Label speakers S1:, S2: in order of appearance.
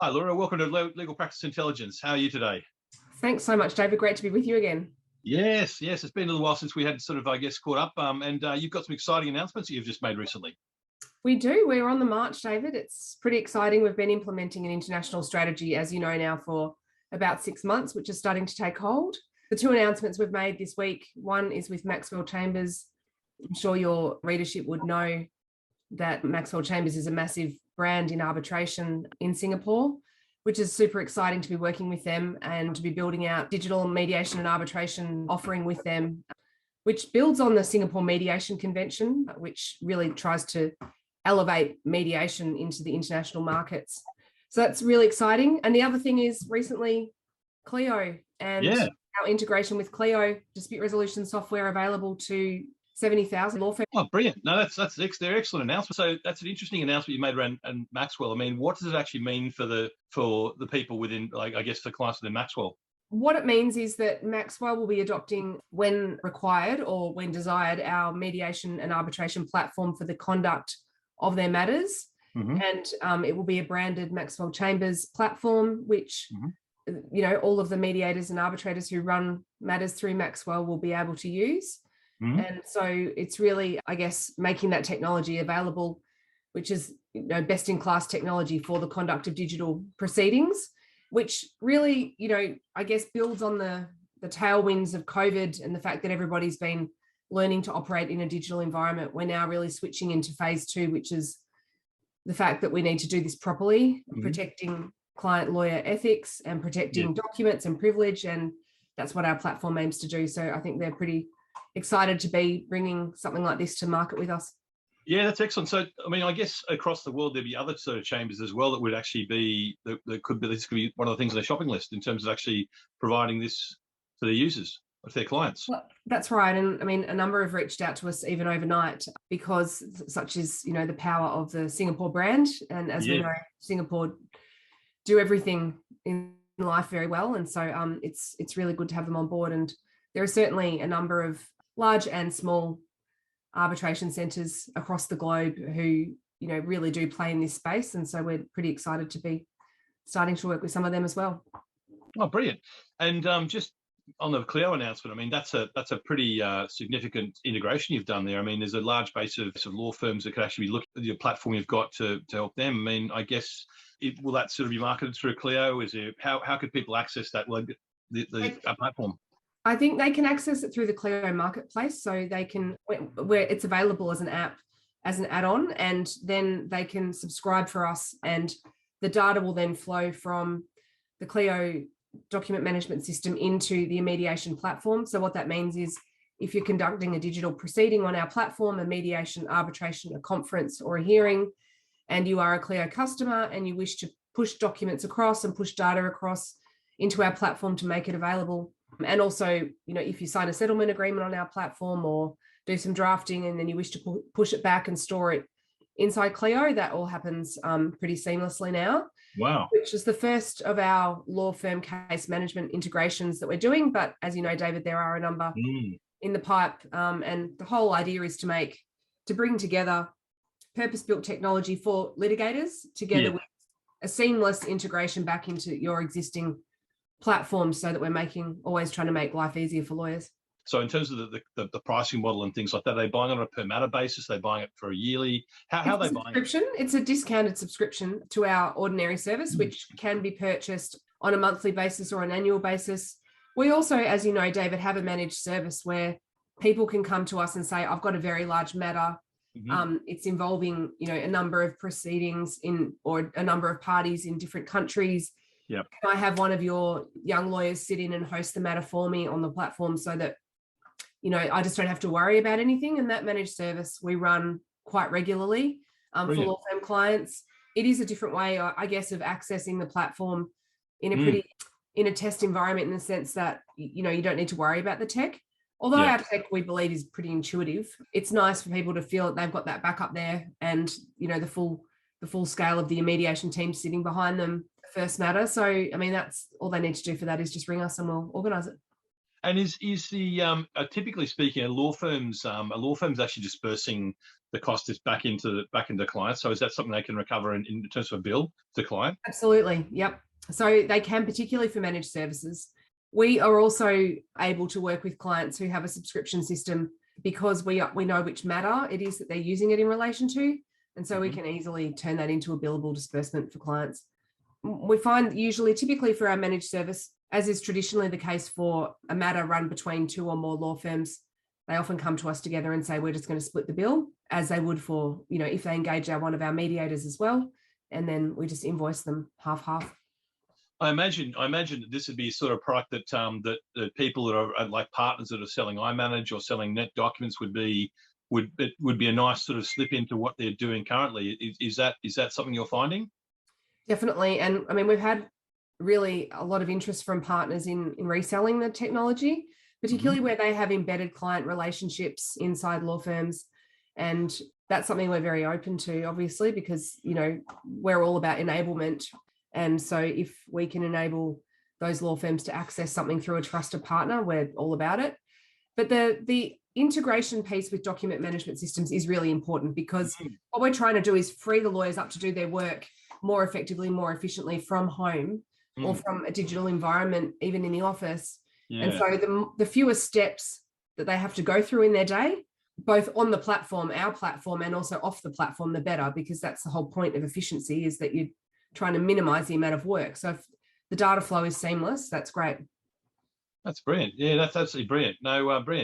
S1: Hi, Laura. Welcome to Legal Practice Intelligence. How are you today?
S2: Thanks so much, David. Great to be with you again.
S1: Yes. It's been a little while since we had sort of, caught up. And you've got some exciting announcements that you've just made recently.
S2: We do. We're on the march, David. It's pretty exciting. We've been implementing an international strategy, as you know now, for about 6 months, which is starting to take hold. The two announcements we've made this week, one is with Maxwell Chambers. I'm sure your readership would know that Maxwell Chambers is a massive brand in arbitration in Singapore, which is super exciting to be working with them and to be building out digital mediation and arbitration offering with them, which builds on the Singapore Mediation Convention, which really tries to elevate mediation into the international markets. So that's really exciting. And the other thing is recently Clio and our integration with Clio, dispute resolution software available to 70,000 law firms.
S1: Oh, brilliant. No, they're excellent announcements. So that's an interesting announcement you made around and Maxwell. I mean, what does it actually mean for the people within, like, I guess, the clients within Maxwell?
S2: What it means is that Maxwell will be adopting, when required or when desired, our mediation and arbitration platform for the conduct of their matters.
S1: Mm-hmm.
S2: And it will be a branded Maxwell Chambers platform, which, all of the mediators and arbitrators who run matters through Maxwell will be able to use.
S1: Mm-hmm.
S2: And so it's really, I guess, making that technology available, which is best in class technology for the conduct of digital proceedings, which really, I guess builds on the tailwinds of COVID and the fact that everybody's been learning to operate in a digital environment. We're now really switching into phase 2, which is the fact that we need to do this properly, protecting client lawyer ethics and protecting documents and privilege. And that's what our platform aims to do. So I think they're pretty excited to be bringing something like this to market with us.
S1: Yeah, that's excellent. So, I mean, I guess across the world, there'd be other sort of chambers as well that would actually be, this could be one of the things on their shopping list in terms of actually providing this to their users, to their clients.
S2: Well, that's right. And I mean, a number have reached out to us even overnight because such is, the power of the Singapore brand. And as we know, Singapore do everything in life very well. And so it's really good to have them on board. And there are certainly a number of large and small arbitration centres across the globe who, really do play in this space. And so we're pretty excited to be starting to work with some of them as well.
S1: Oh, brilliant. And just on the Clio announcement, I mean, that's a pretty significant integration you've done there. I mean, there's a large base of law firms that could actually be looking at your platform you've got to help them. I mean, I guess, will that sort of be marketed through Clio? How could people access that, the platform?
S2: I think they can access it through the Clio marketplace. So they can, where it's available as an app, as an add-on, and then they can subscribe for us. And the data will then flow from the Clio document management system into the mediation platform. So what that means is if you're conducting a digital proceeding on our platform, a mediation, arbitration, a conference or a hearing, and you are a Clio customer and you wish to push documents across and push data across into our platform to make it available. And also, if you sign a settlement agreement on our platform or do some drafting and then you wish to push it back and store it inside Clio, that all happens pretty seamlessly now.
S1: Wow.
S2: Which is the first of our law firm case management integrations that we're doing. But as you know, David, there are a number in the pipe. And the whole idea is to bring together purpose-built technology for litigators together with a seamless integration back into your existing platforms so that we're always trying to make life easier for lawyers.
S1: So in terms of the pricing model and things like that, are they buying on a per matter basis? Are they buying it for a yearly? How are they buying it?
S2: It's a discounted subscription to our ordinary service, which can be purchased on a monthly basis or an annual basis. We also, as you know, David, have a managed service where people can come to us and say, I've got a very large matter. It's involving, a number of proceedings or a number of parties in different countries.
S1: Yep.
S2: Can I have one of your young lawyers sit in and host the matter for me on the platform so that, I just don't have to worry about anything? And that managed service we run quite regularly for law firm clients. It is a different way, I guess, of accessing the platform in a test environment, in the sense that, you don't need to worry about the tech. Although our tech, we believe, is pretty intuitive. It's nice for people to feel that they've got that backup there and, the full scale of the mediation team sitting behind them first matter. So, I mean, that's all they need to do for that is just ring us and we'll organise it.
S1: And is the typically speaking, a law firms actually dispersing the cost is back into clients? So is that something they can recover in terms of a bill to client?
S2: Absolutely. Yep. So they can, particularly for managed services. We are also able to work with clients who have a subscription system because we know which matter it is that they're using it in relation to. And so we can easily turn that into a billable disbursement for clients. We find typically for our managed service, as is traditionally the case for a matter run between two or more law firms, they often come to us together and say, we're just going to split the bill, as they would for, if they engage one of our mediators as well. And then we just invoice them half.
S1: I imagine that this would be sort of product that that people that are like partners that are selling iManage or selling Net Documents would be a nice sort of slip into what they're doing currently. Is that something you're finding?
S2: Definitely. And I mean, we've had really a lot of interest from partners in reselling the technology, particularly where they have embedded client relationships inside law firms. And that's something we're very open to, obviously, because, we're all about enablement. And so if we can enable those law firms to access something through a trusted partner, we're all about it. But the integration piece with document management systems is really important, because what we're trying to do is free the lawyers up to do their work more effectively, more efficiently from home or from a digital environment, even in the office. And so the fewer steps that they have to go through in their day, both on the platform, our platform, and also off the platform, the better, because that's the whole point of efficiency, is that you're trying to minimize the amount of work. So if the data flow is seamless, that's great.
S1: That's brilliant. Yeah, that's absolutely brilliant. No, brilliant.